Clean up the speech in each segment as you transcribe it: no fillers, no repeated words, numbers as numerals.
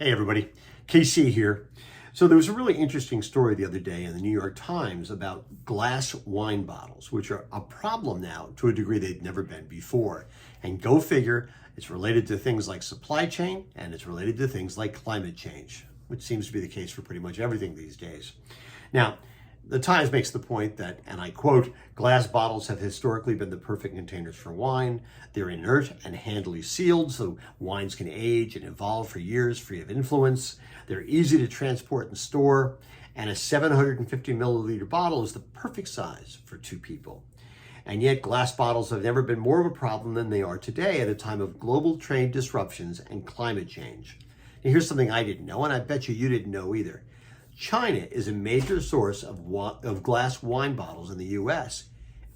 Hey everybody, KC here. So there was a really interesting story the other day in the New York Times about glass wine bottles, which are a problem now to a degree they'd never been before. And go figure, it's related to things like supply chain and it's related to things like climate change, which seems to be the case for pretty much everything these days. Now, the Times makes the point that, and I quote, glass bottles have historically been the perfect containers for wine. They're inert and handily sealed, so wines can age and evolve for years free of influence. They're easy to transport and store, and a 750 milliliter bottle is the perfect size for two people. And yet glass bottles have never been more of a problem than they are today at a time of global trade disruptions and climate change. And here's something I didn't know, and I bet you didn't know either. China is a major source of glass wine bottles in the US,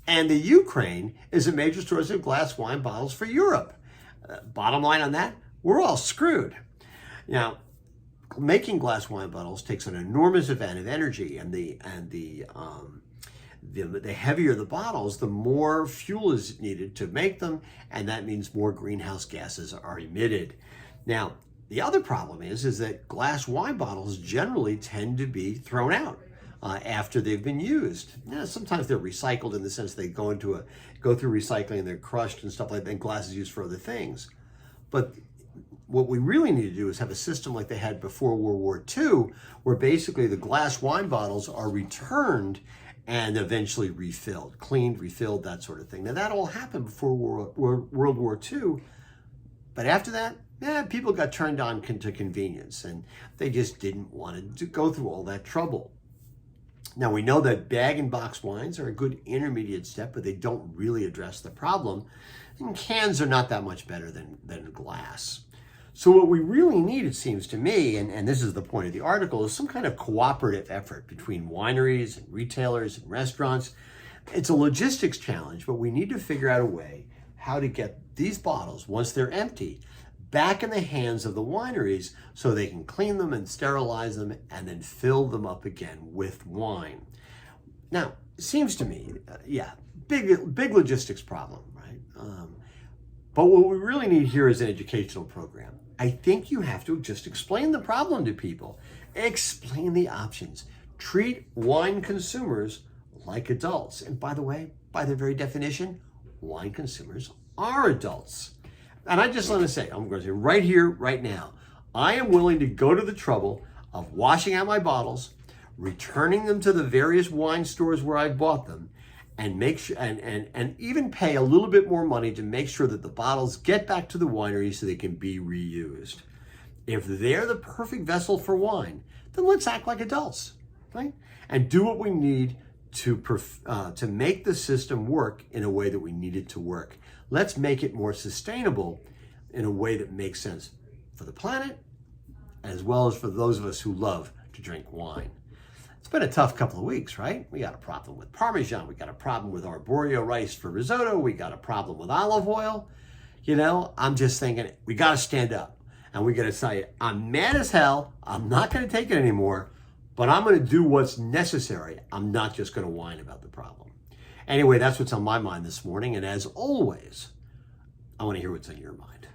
and the Ukraine is a major source of glass wine bottles for Europe. Bottom line on that, we're all screwed. Now, making glass wine bottles takes an enormous amount of energy, and the heavier the bottles, the more fuel is needed to make them, and that means more greenhouse gases are emitted. Now, the other problem is that glass wine bottles generally tend to be thrown out after they've been used. Now, sometimes they're recycled in the sense they go through recycling and they're crushed and stuff like that, and glass is used for other things. But what we really need to do is have a system like they had before World War II, where basically the glass wine bottles are returned and eventually refilled, cleaned, refilled, that sort of thing. Now, that all happened before World War II, but after that, people got turned on to convenience, and they just didn't want to go through all that trouble. Now, we know that bag and box wines are a good intermediate step, but they don't really address the problem. And cans are not that much better than glass. So what we really need, it seems to me, and this is the point of the article, is some kind of cooperative effort between wineries and retailers and restaurants. It's a logistics challenge, but we need to figure out a way how to get these bottles, once they're empty, back in the hands of the wineries so they can clean them and sterilize them and then fill them up again with wine. Now, it seems to me, big logistics problem, right? But what we really need here is an educational program. I think you have to just explain the problem to people. Explain the options. Treat wine consumers like adults. And by the way, by their very definition, wine consumers are adults. And I just want to say, I'm going to say right here, right now, I am willing to go to the trouble of washing out my bottles, returning them to the various wine stores where I bought them, and make sure and even pay a little bit more money to make sure that the bottles get back to the winery so they can be reused. If they're the perfect vessel for wine, then let's act like adults, right? And do what we need to make the system work in a way that we need it to work. Let's make it more sustainable in a way that makes sense for the planet, as well as for those of us who love to drink wine. It's been a tough couple of weeks, right? We got a problem with parmesan. We got a problem with arborio rice for risotto. We got a problem with olive oil. You know, I'm just thinking we got to stand up and we got to say, I'm mad as hell. I'm not going to take it anymore, but I'm going to do what's necessary. I'm not just going to whine about the problem. Anyway, that's what's on my mind this morning. And as always, I want to hear what's on your mind.